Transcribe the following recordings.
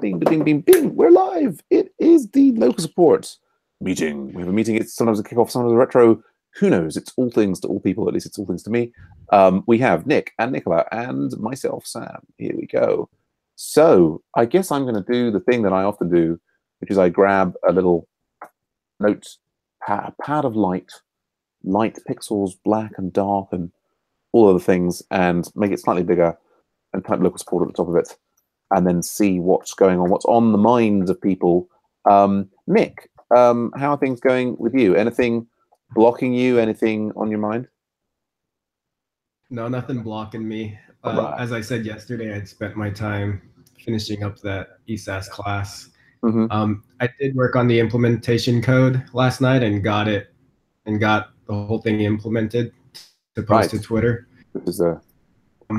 Bing, bing, bing, bing. We're live. It is the local support meeting. We have a meeting. It's sometimes a kickoff, sometimes a retro. Who knows? It's all things to all people. At least it's all things to me. We have Nick and Nicola and myself, Sam. Here we go. So I guess I'm going to do the thing that I often do, which is I grab a little note pad of light pixels, black and dark and all other things, and make it slightly bigger and type local support at the top of it, and then see what's going on, what's on the minds of people. Nick, how are things going with you? Anything blocking you? Anything on your mind? No, nothing blocking me. Right. As I said yesterday, I'd spent my time finishing up that ESAS class. Mm-hmm. I did work on the implementation code last night and got the whole thing implemented to post to Twitter. This is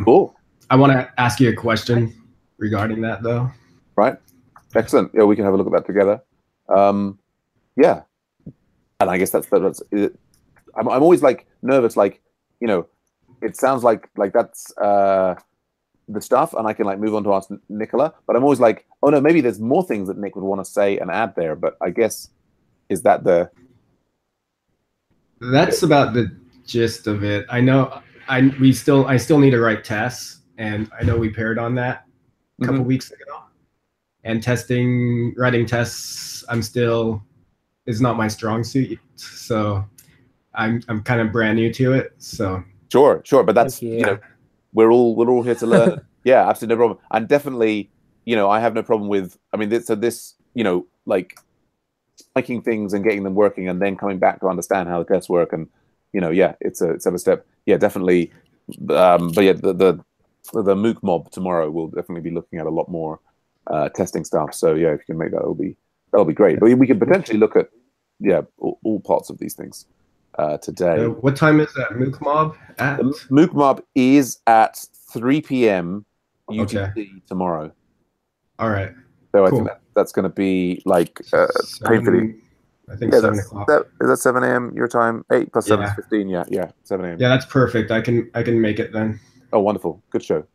cool. I want to ask you a question regarding that, though. Right. Excellent. Yeah, we can have a look at that together. Yeah. And I guess that's it. I'm always like nervous, like, you know, it sounds like that's the stuff, and I can like move on to ask Nicola, but I'm always like, oh no, maybe there's more things that Nick would want to say and add there. But I guess that's about the gist of it. I know I still need to write tests, and I know we paired on that a couple weeks ago. And writing tests, is not my strong suit, so I'm kind of brand new to it. So sure, but that's you know, we're all here to learn. Yeah, absolutely no problem. And definitely, you know, I have no problem with. I mean, this you know, like spiking things and getting them working, and then coming back to understand how the tests work, and you know, yeah, it's a step. Yeah, definitely. But yeah, the MOOC mob tomorrow will definitely be looking at a lot more testing stuff. So yeah, if you can make that, that'll be great. But we could potentially look at all parts of these things today. What time is that MOOC mob at? The MOOC mob is at 3 p.m. UTC tomorrow. All right. So cool. I think that's going to be like painfully. I think 7 o'clock. Is that 7 a.m. your time? 8 plus 7 is 15. Yeah, 7 a.m. Yeah, that's perfect. I can make it then. Oh, wonderful! Good show.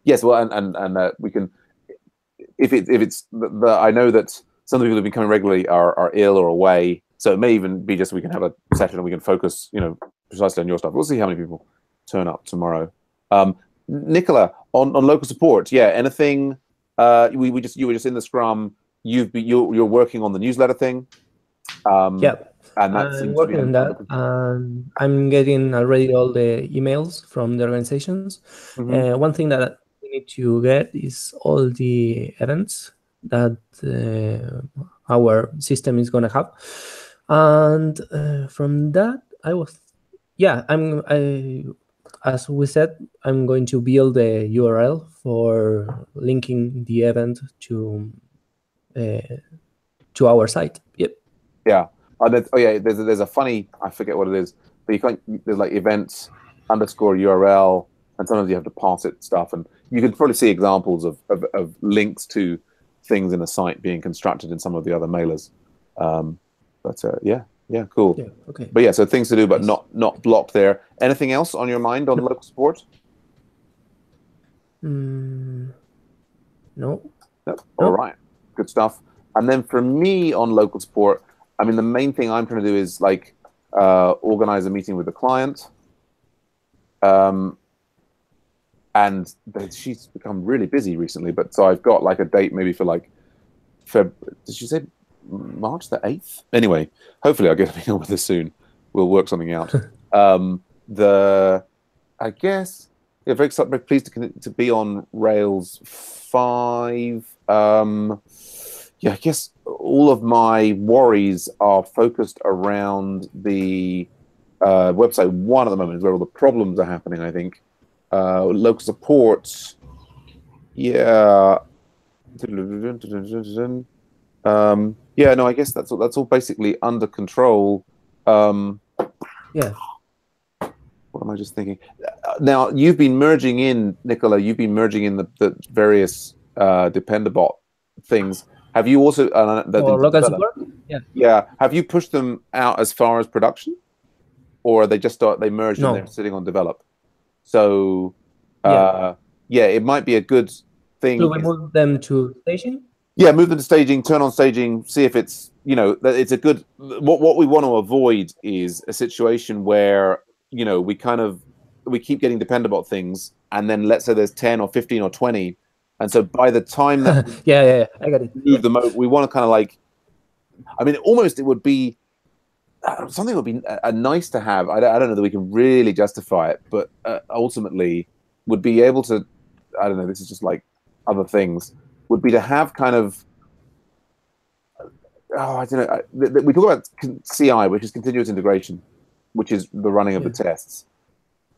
Yes, well, and we can. If it's I know that some of the people who've been coming regularly are ill or away, so it may even be just we can have a session and we can focus, you know, precisely on your stuff. We'll see how many people turn up tomorrow. Nicola, on local support, yeah. Anything? You were just in the Scrum. You're working on the newsletter thing. Yep. And I'm working on that. I'm getting already all the emails from the organizations. One thing that we need to get is all the events that our system is going to have. And from that, as we said, I'm going to build a URL for linking the event to our site. Yep. Yeah. There's a funny, I forget what it is, but you can't. There's like events _URL, and sometimes you have to pass it stuff, and you can probably see examples of links to things in a site being constructed in some of the other mailers. Yeah, cool. Yeah, okay. But yeah, so things to do, but not blocked there. Anything else on your mind on local support? No. All right, good stuff. And then for me on local support, I mean, the main thing I'm trying to do is like organize a meeting with the client. And she's become really busy recently, but so I've got like a date maybe for like did she say March the 8th? Anyway, hopefully I'll get a meeting with her soon. We'll work something out. I guess very pleased to be on Rails 5. Yeah, I guess all of my worries are focused around the website 1 at the moment, is where all the problems are happening, I think. Local support, yeah. Yeah, no, I guess that's all basically under control. Yeah. What am I just thinking? Now, you've been merging in, Nicola, the various Dependabot things. Have you also local support? Yeah. Have you pushed them out as far as production, or are they they merged and they're sitting on develop? So yeah, it might be a good thing. So we move them to staging? Yeah, move them to staging, turn on staging, see if it's, it's a good, what we want to avoid is a situation where, we keep getting dependable things, and then let's say there's 10 or 15 or 20. And so by the time that yeah, I got it. move them over, we want to kind of like, almost it would be, something would be nice to have. I don't know that we can really justify it, but ultimately would be able to, I don't know, this is just like other things, would be to have kind of, I don't know, we talk about CI, which is continuous integration, which is the running of the tests.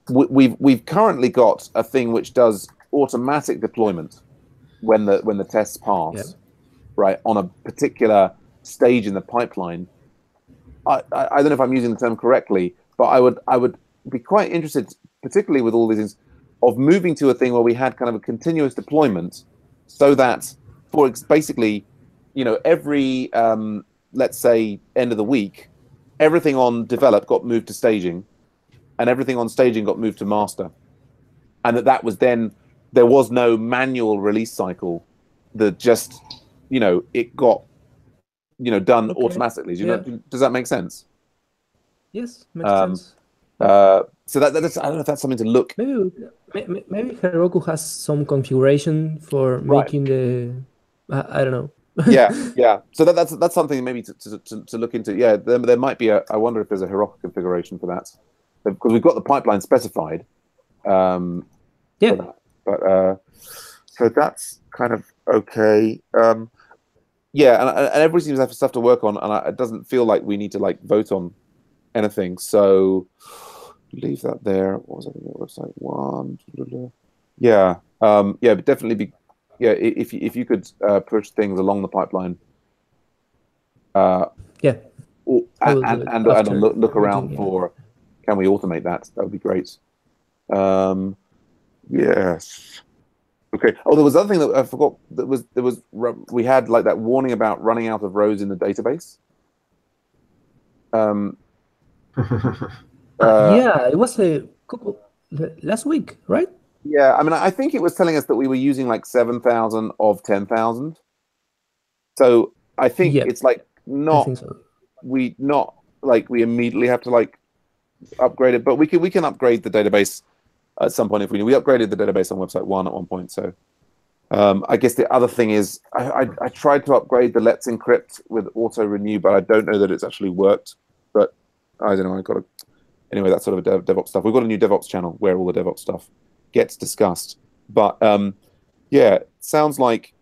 We've currently got a thing which does automatic deployment when the tests pass, right, on a particular stage in the pipeline. I don't know if I'm using the term correctly, but I would be quite interested, particularly with all these things, of moving to a thing where we had kind of a continuous deployment, so that for basically, every let's say end of the week, everything on develop got moved to staging, and everything on staging got moved to master, and that was then there was no manual release cycle, that just it got done automatically. Does that make sense? Yes, makes sense. So that's, I don't know if that's something to look. Maybe Heroku has some configuration for making the. I don't know. yeah. So that's something maybe to look into. Yeah, there might be I wonder if there's a Heroku configuration for that, because we've got the pipeline specified. For that. But so that's kind of okay. Yeah, and everybody seems to have stuff to work on, and it doesn't feel like we need to like vote on anything. So leave that there. What was I thinking? Website one. Yeah, but definitely be. Yeah, if you could push things along the pipeline. And look around for, can we automate that? That would be great. Yes. Okay. Oh, there was another thing that I forgot. We had like that warning about running out of rows in the database. Yeah, it was a couple last week, right? Yeah, I think it was telling us that we were using like 7,000 of 10,000. So I think it's like we immediately have to like upgrade it, but we can upgrade the database at some point if we need. We upgraded the database on website 1 at one point. So I guess the other thing is I tried to upgrade the Let's Encrypt with auto renew, but I don't know that it's actually worked. But I don't know. Anyway, that's sort of DevOps stuff. We've got a new DevOps channel where all the DevOps stuff gets discussed. But yeah, sounds like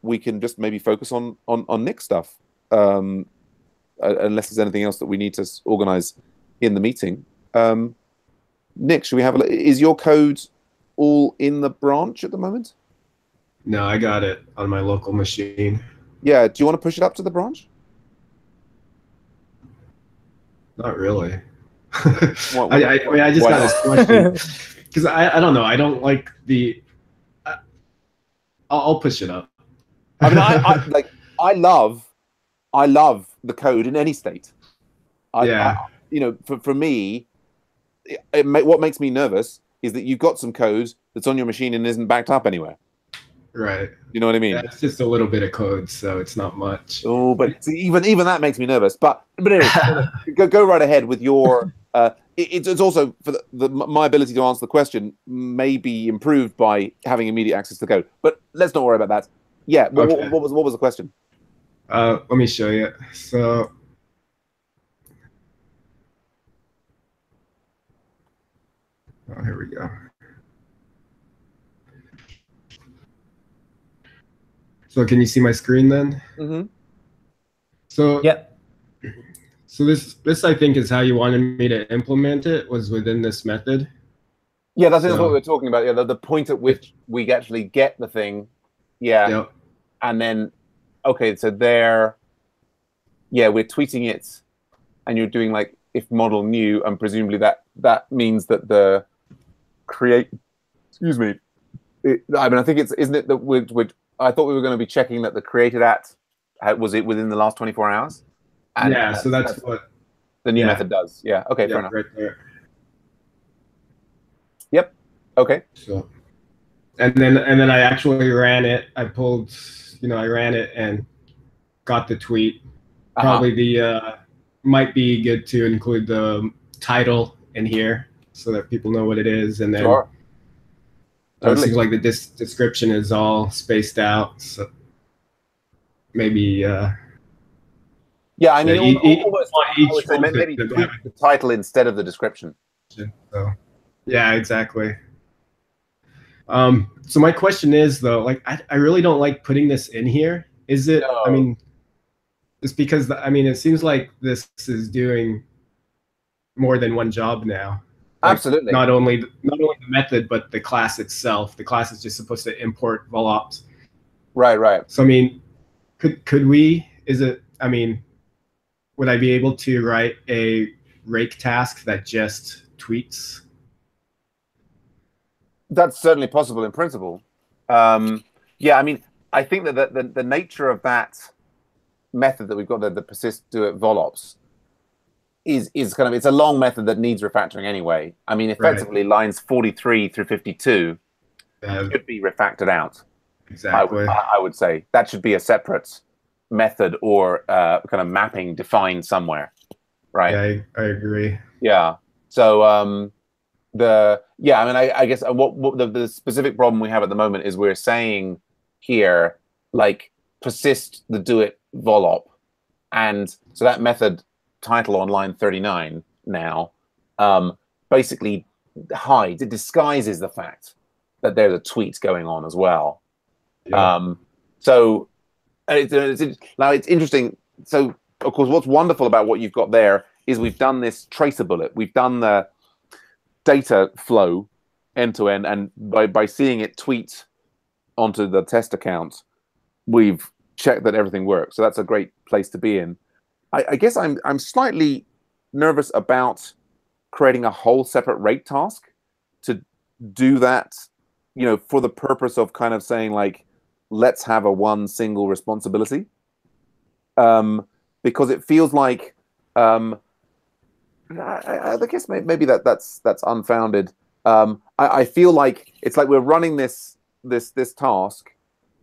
we can just maybe focus on Nick stuff, unless there's anything else that we need to organize in the meeting. Nick, should we have is your code all in the branch at the moment? No, I got it on my local machine. Yeah, do you want to push it up to the branch? Not really. I just got this question because I don't know. I don't like the. I'll push it up. I love the code in any state. For me, what makes me nervous is that you've got some code that's on your machine and isn't backed up anywhere. Right. You know what I mean? That's just a little bit of code, so it's not much. Oh, but even that makes me nervous. But anyway, go right ahead with your. It's also for my ability to answer the question may be improved by having immediate access to the code. But let's not worry about that. Yeah. Okay. What was the question? Let me show you. So. Oh, here we go. So can you see my screen then? Mm-hmm. So yeah. So this I think is how you wanted me to implement it, was within this method. Yeah, that's what we were talking about. Yeah, the point at which we actually get the thing. Yeah. Yep. And then, okay, so there. Yeah, we're tweeting it, and you're doing like if model new, and presumably that means that the create. Excuse me. I think isn't it that I thought we were going to be checking that the created at was it within the last 24 hours? And yeah, so that's what the new method does. Yeah. Okay. Fair enough. Right there. Yep. Okay. So then I actually ran it. I pulled, I ran it and got the tweet. Probably the might be good to include the title in here so that people know what it is, and then Sure. it seems like the description is all spaced out. So maybe yeah, I mean, almost, I would say post maybe tweet the title instead of the description. So, yeah, exactly. So my question is though, like, I really don't like putting this in here. Is it? No. I mean, it's because it seems like this is doing more than one job now. Like, Absolutely. Not only the method, but the class itself. The class is just supposed to import volops. Right. So I mean, could we? Is it? I mean, would I be able to write a rake task that just tweets? That's certainly possible in principle. Yeah, I mean, I think that the nature of that method that we've got, the persist do it volops, is kind of, it's a long method that needs refactoring anyway. I mean, effectively, lines 43 through 52 should be refactored out. Exactly. I would say that should be a separate method or kind of mapping defined somewhere, right? Yeah, I agree. Yeah. So I mean, I guess what the specific problem we have at the moment is we're saying here, like, persist the do it volop, and so that method title on line 39 now basically hides, it disguises the fact that there's a tweet going on as well. Yeah. So now it's interesting. So of course, what's wonderful about what you've got there is we've done this tracer bullet. We've done the data flow end to end, and by seeing it tweet onto the test account, we've checked that everything works. So that's a great place to be in. I guess I'm slightly nervous about creating a whole separate rate task to do that, for the purpose of kind of saying, like, let's have a one single responsibility, because it feels like I guess maybe that's unfounded. I feel like it's like we're running this task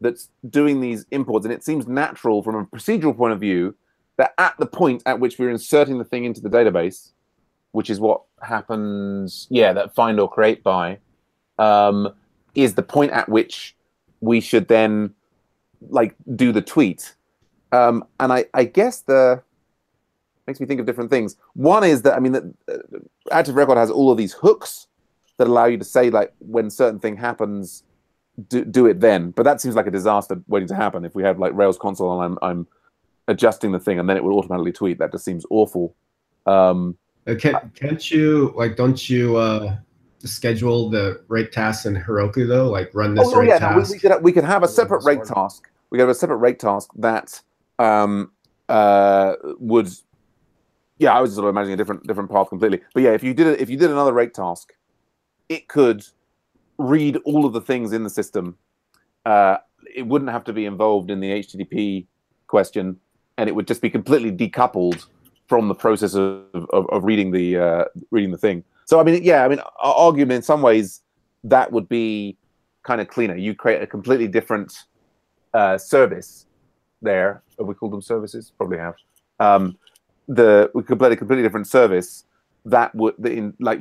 that's doing these imports, and it seems natural from a procedural point of view that at the point at which we're inserting the thing into the database, which is what happens, that find or create by, is the point at which we should then, like, do the tweet. And I guess makes me think of different things. One is that, I mean, that Active Record has all of these hooks that allow you to say, like, when certain thing happens, do it then. But that seems like a disaster waiting to happen. If we have, like, Rails console and I'm adjusting the thing and then it will automatically tweet, that just seems awful. Can't you, like, don't you schedule the rake tasks in Heroku though? Like, run this rake task. We could have a separate rake task. We could have a separate rake task that would. Yeah, I was sort of imagining a different path completely. But yeah, if you did another rake task, it could read all of the things in the system. It wouldn't have to be involved in the HTTP question, and it would just be completely decoupled from the process of reading the thing. So I mean, arguably in some ways that would be kind of cleaner. You create a completely different service there. Have we called them services? Probably have. We could play a completely different service that would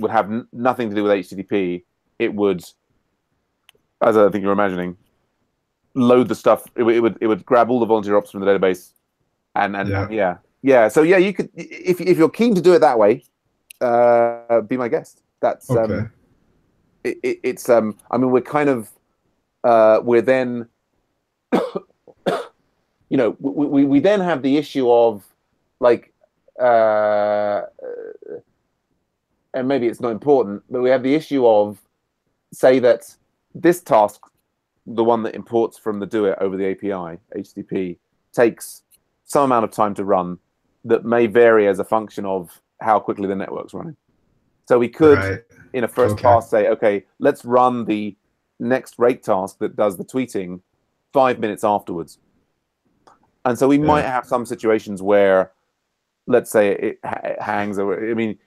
have nothing to do with HTTP. It would, as I think you're imagining, load the stuff. It would grab all the volunteer ops from the database, and So yeah, you could, if you're keen to do it that way, be my guest. That's okay. It's I mean, we're kind of we're then we then have the issue of, like, and maybe it's not important, but we have the issue of, say that this task, the one that imports from the do it over the API, HTTP, takes some amount of time to run that may vary as a function of how quickly the network's running. So we could, in a first pass, say, okay, let's run the next rake task that does the tweeting 5 minutes afterwards. And so we might have some situations where, let's say it hangs. I mean,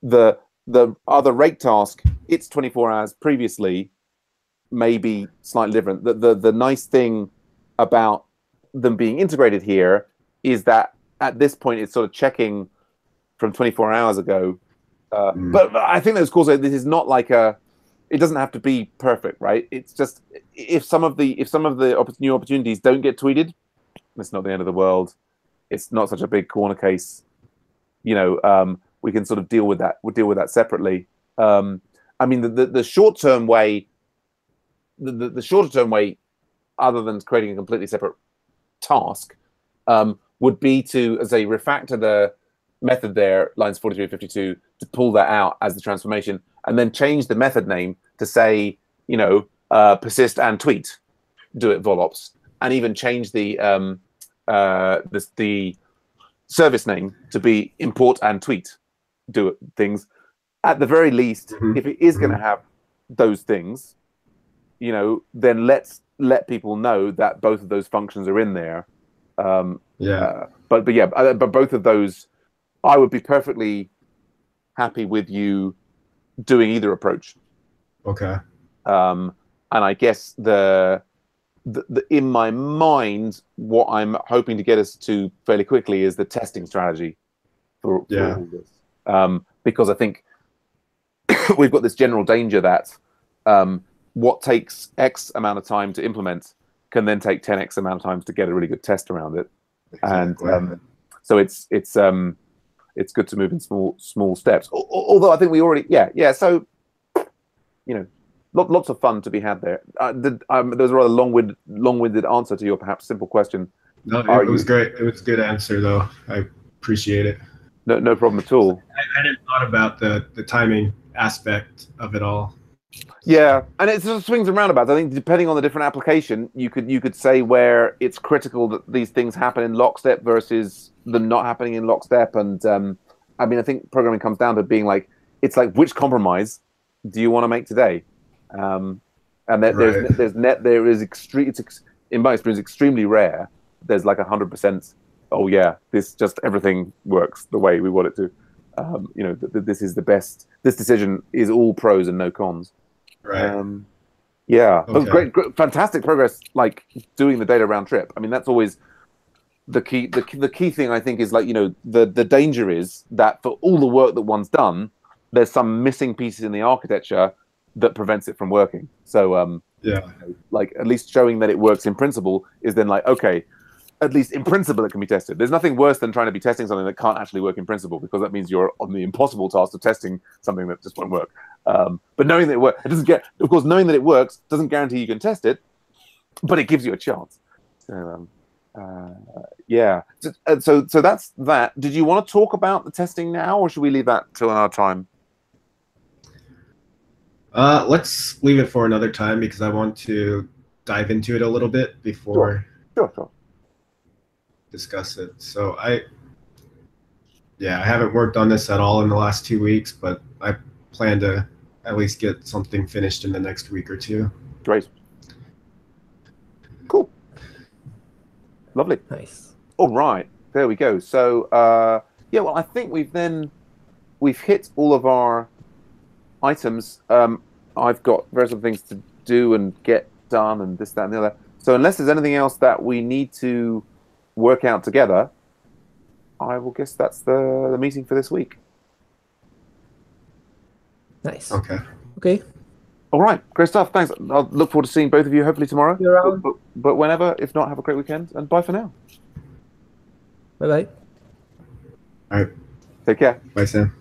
the other rake task, it's 24 hours previously, may be slightly different. The nice thing about them being integrated here is that at this point it's sort of checking from 24 hours ago. But I think that, of course, this is not like it doesn't have to be perfect, right? It's just if some of the new opportunities don't get tweeted, it's not the end of the world. It's not such a big corner case. You know, we can sort of deal with that. We'll deal with that separately. I mean, the short term way, the shorter term way, other than creating a completely separate task, would be to, as a refactor the method there, lines 43 and 52, to pull that out as the transformation, and then change the method name to say, you know, persist and tweet, do it volops, and even change the service name to be import and tweet, do it things. At the very least, if it is going to have those things, you know, then let people know that both of those functions are in there. But both of those, I would be perfectly happy with you doing either approach. Okay. And I guess the in my mind, what I'm hoping to get us to fairly quickly is the testing strategy for all this. Because I think we've got this general danger that what takes X amount of time to implement can then take 10x amount of time to get a really good test around it. Exactly. And so it's good to move in small steps. Although I think we already, so, you know, lots of fun to be had there. There was a rather long-winded answer to your perhaps simple question. No, it was great. It was a good answer, though. I appreciate it. No problem at all. I hadn't thought about the timing aspect of it all. Yeah, and it sort of swings and roundabouts. I think depending on the different application, you could say where it's critical that these things happen in lockstep versus them not happening in lockstep. And I mean, I think programming comes down to being like, it's like, which compromise do you want to make today? And there is extreme. In my experience, extremely rare. There's like 100%. Oh yeah, this just everything works the way we want it to. You know, this is the best. This decision is all pros and no cons. Right. Yeah. Okay. Great, fantastic progress. Like doing the data round trip. I mean, that's always the key. The key thing I think is like, you know, the danger is that for all the work that one's done, there's some missing pieces in the architecture that prevents it from working. So like at least showing that it works in principle is then like, okay, at least in principle it can be tested. There's nothing worse than trying to be testing something that can't actually work in principle, because that means you're on the impossible task of testing something that just won't work. But knowing that it works, of course, knowing that it works doesn't guarantee you can test it, but it gives you a chance. So yeah. So that's that. Did you want to talk about the testing now, or should we leave that till another time? Let's leave it for another time, because I want to dive into it a little bit before Sure. discuss it. So I haven't worked on this at all in the last 2 weeks, but I plan to at least get something finished in the next week or two. Great. Cool. Lovely. Nice. All right. There we go. So yeah, well, I think we've hit all of our items. I've got various other things to do and get done and this, that, and the other. So unless there's anything else that we need to work out together, I will guess that's the meeting for this week. Nice. Okay. All right. Great stuff. Thanks. I'll look forward to seeing both of you hopefully tomorrow. You're around. But whenever. If not, have a great weekend, and bye for now. Bye-bye. All right. Take care. Bye, Sam.